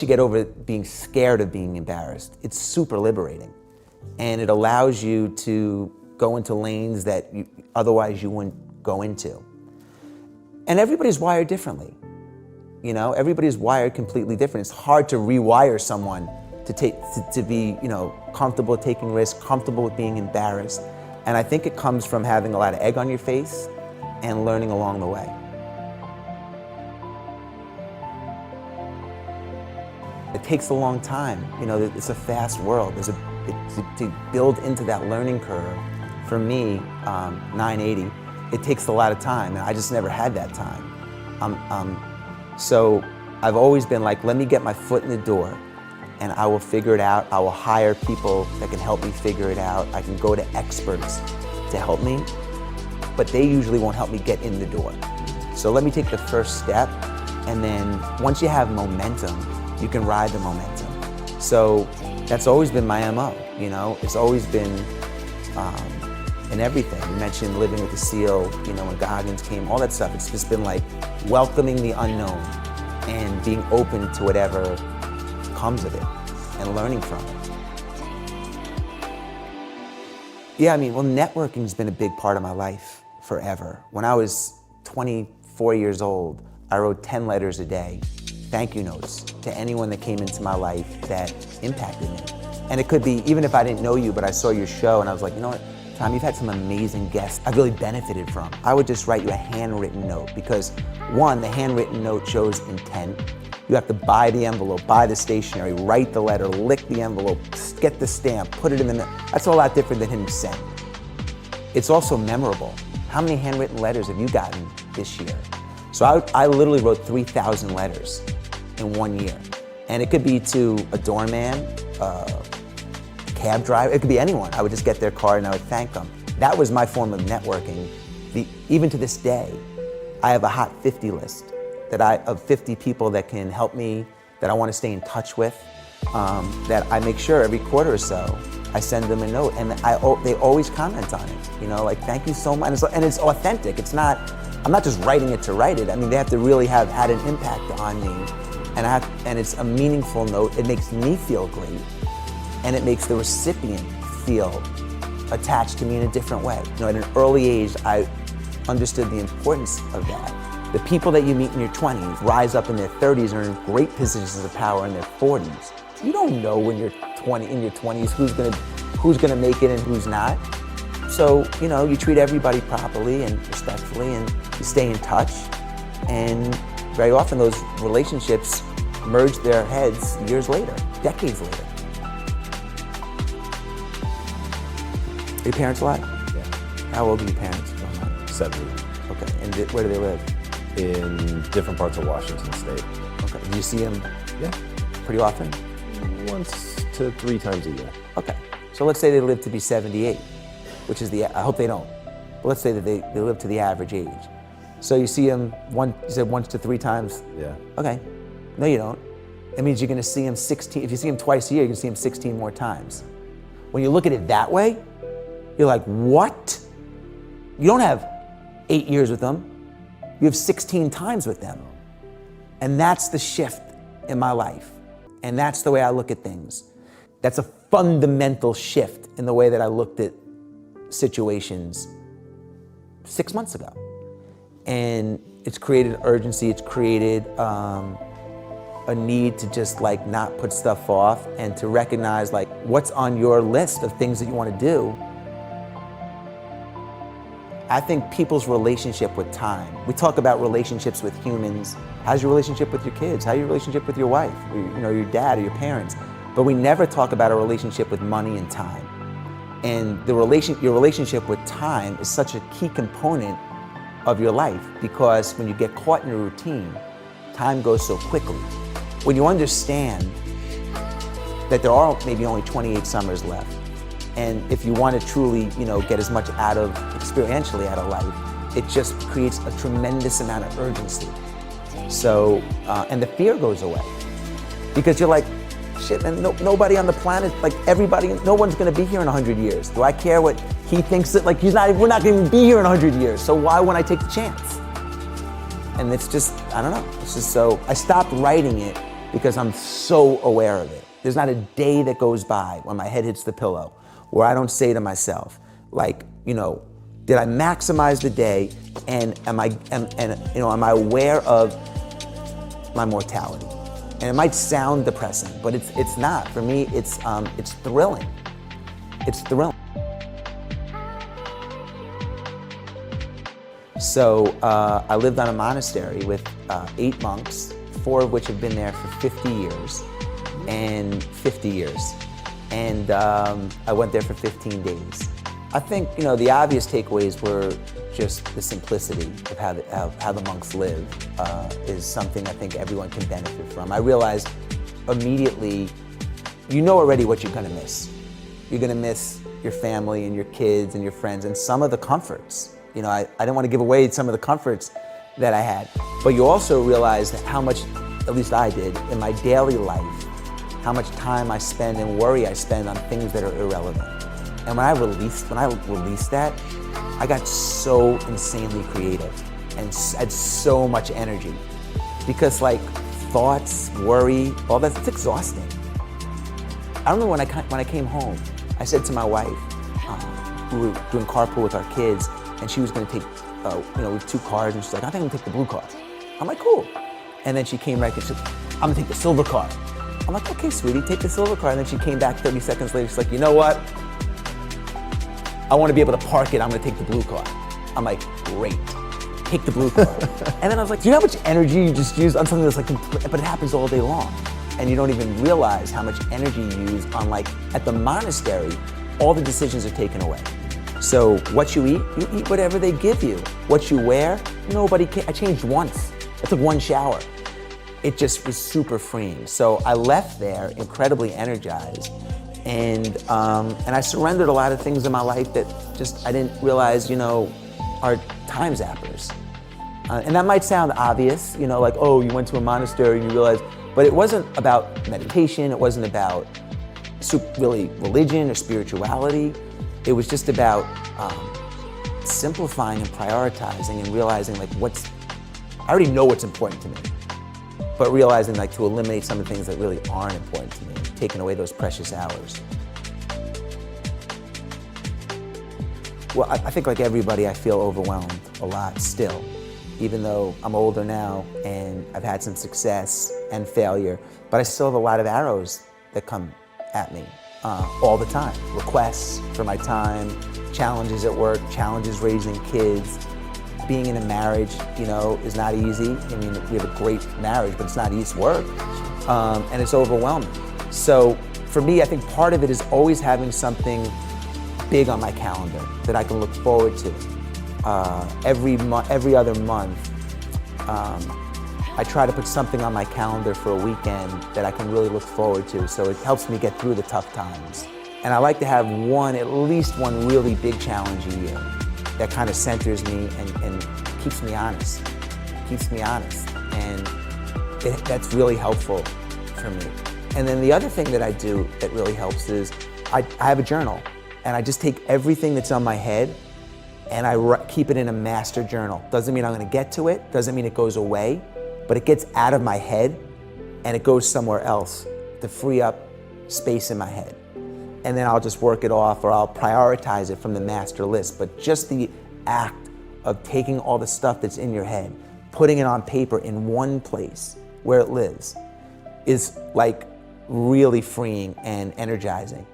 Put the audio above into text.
To get over being scared of being embarrassed, it's super liberating. And it allows you to go into lanes that otherwise you wouldn't go into. And everybody's wired differently. You know, everybody's wired completely different. It's hard to rewire someone to be, you know, comfortable taking risks, comfortable with being embarrassed. And I think it comes from having a lot of egg on your face and learning along the way. It takes a long time. You know, it's a fast world. To build into that learning curve, for me, 980, it takes a lot of time, and I just never had that time. So I've always been like, let me get my foot in the door, and I will figure it out. I will hire people that can help me figure it out. I can go to experts to help me, but they usually won't help me get in the door. So let me take the first step, and then once you have momentum, you can ride the momentum. So that's always been my MO, you know? It's always been in everything. You mentioned living with the SEAL, you know, when Goggins came, all that stuff. It's just been like welcoming the unknown and being open to whatever comes of it and learning from it. Yeah, I mean, well, networking's been a big part of my life forever. When I was 24 years old, I wrote 10 letters a day, thank you notes, to anyone that came into my life that impacted me. And it could be, even if I didn't know you, but I saw your show and I was like, you know what, Tom, you've had some amazing guests I've really benefited from. I would just write you a handwritten note because, one, the handwritten note shows intent. You have to buy the envelope, buy the stationery, write the letter, lick the envelope, get the stamp, put it in the mail. That's a lot different than hitting send. It's also memorable. How many handwritten letters have you gotten this year? So I literally wrote 3,000 letters in 1 year. And it could be to a doorman, a cab driver, it could be anyone. I would just get their card and I would thank them. That was my form of networking. Even to this day, I have a hot 50 list of 50 people that can help me, that I want to stay in touch with, that I make sure every quarter or so, I send them a note and they always comment on it. You know, like, thank you so much. And it's authentic. I'm not just writing it to write it. I mean, they have to really have had an impact on me. And it's a meaningful note. It makes me feel great. And it makes the recipient feel attached to me in a different way. You know, at an early age, I understood the importance of that. The people that you meet in your 20s rise up in their 30s and are in great positions of power in their 40s. You don't know when you're in your 20s who's gonna make it and who's not. So, you know, you treat everybody properly and respectfully and you stay in touch. And very often those relationships merge their heads years later, decades later. Are your parents alive? Yeah. How old are your parents? 70. Okay, and where do they live? In different parts of Washington State. Okay, do you see them? Yeah. Pretty often? Once to 3 times a year. Okay, so let's say they live to be 78, which is I hope they don't, but let's say that they live to the average age. So you see them, you said once to 3 times? Yeah. Okay, no you don't. It means you're gonna see them 16, if you see them twice a year, you're gonna see them 16 more times. When you look at it that way, you're like, what? You don't have 8 years with them, you have 16 times with them. And that's the shift in my life. And that's the way I look at things. That's a fundamental shift in the way that I looked at situations 6 months ago. And it's created urgency, it's created a need to just like not put stuff off and to recognize like what's on your list of things that you want to do. I think people's relationship with time. We talk about relationships with humans. How's your relationship with your kids? How's your relationship with your wife, or, you know, your dad or your parents? But we never talk about a relationship with money and time. And your relationship with time is such a key component of your life because when you get caught in a routine, time goes so quickly. When you understand that there are maybe only 28 summers left, and if you want to truly, you know, get as much experientially out of life, it just creates a tremendous amount of urgency. So, and the fear goes away because you're like, shit, man, nobody on the planet, like everybody, no one's gonna be here in 100 years. Do I care what he thinks that, like we're not gonna be here in 100 years, so why wouldn't I take the chance? And it's just, I don't know, it's just so, I stopped writing it because I'm so aware of it. There's not a day that goes by when my head hits the pillow where I don't say to myself, like, you know, did I maximize the day, and am I aware of my mortality? And it might sound depressing, but it's not. For me, it's thrilling. It's thrilling. So I lived on a monastery with 8 monks, 4 of which have been there for 50 years. And I went there for 15 days. I think, you know, the obvious takeaways were just the simplicity of how the monks live is something I think everyone can benefit from. I realized immediately, you know already what you're gonna miss. You're gonna miss your family and your kids and your friends and some of the comforts. You know, I didn't want to give away some of the comforts that I had, but you also realize how much, at least I did, in my daily life, how much time I spend and worry I spend on things that are irrelevant. And when I released that, I got so insanely creative and had so much energy, because like thoughts, worry, all that, it's exhausting. I remember when I came home, I said to my wife, we were doing carpool with our kids, and she was going to take, we have 2 cars, and she's like, I think I'm going to take the blue car. I'm like, cool. And then she came back and she said, I'm going to take the silver car. I'm like, okay, sweetie, take the silver car. And then she came back 30 seconds later, she's like, you know what? I want to be able to park it, I'm going to take the blue car. I'm like, great, take the blue car. And then I was like, do you know how much energy you just use on something that's like, but it happens all day long. And you don't even realize how much energy you use on, like, at the monastery, all the decisions are taken away. So what you eat whatever they give you. What you wear, nobody can. I changed once. I took 1 shower. It just was super freeing. So I left there incredibly energized, and I surrendered a lot of things in my life that just I didn't realize, you know, are time zappers. And that might sound obvious, you know, like, oh, you went to a monastery and you realized, but it wasn't about meditation. It wasn't about really religion or spirituality. It was just about simplifying and prioritizing and realizing, like, I already know what's important to me, but realizing, like, to eliminate some of the things that really aren't important to me, taking away those precious hours. Well, I think like everybody, I feel overwhelmed a lot still, even though I'm older now and I've had some success and failure, but I still have a lot of arrows that come at me all the time. Requests for my time, challenges at work, challenges raising kids. Being in a marriage, you know, is not easy. I mean, we have a great marriage, but it's not easy work, and it's overwhelming. So for me, I think part of it is always having something big on my calendar that I can look forward to. Every other month, I try to put something on my calendar for a weekend that I can really look forward to, so it helps me get through the tough times. And I like to have at least one really big challenge a year that kind of centers me and keeps me honest. And that's really helpful for me. And then the other thing that I do that really helps is I have a journal, and I just take everything that's on my head and I keep it in a master journal. Doesn't mean I'm gonna get to it, doesn't mean it goes away, but it gets out of my head and it goes somewhere else to free up space in my head. And then I'll just work it off, or I'll prioritize it from the master list. But just the act of taking all the stuff that's in your head, putting it on paper in one place where it lives, is like really freeing and energizing.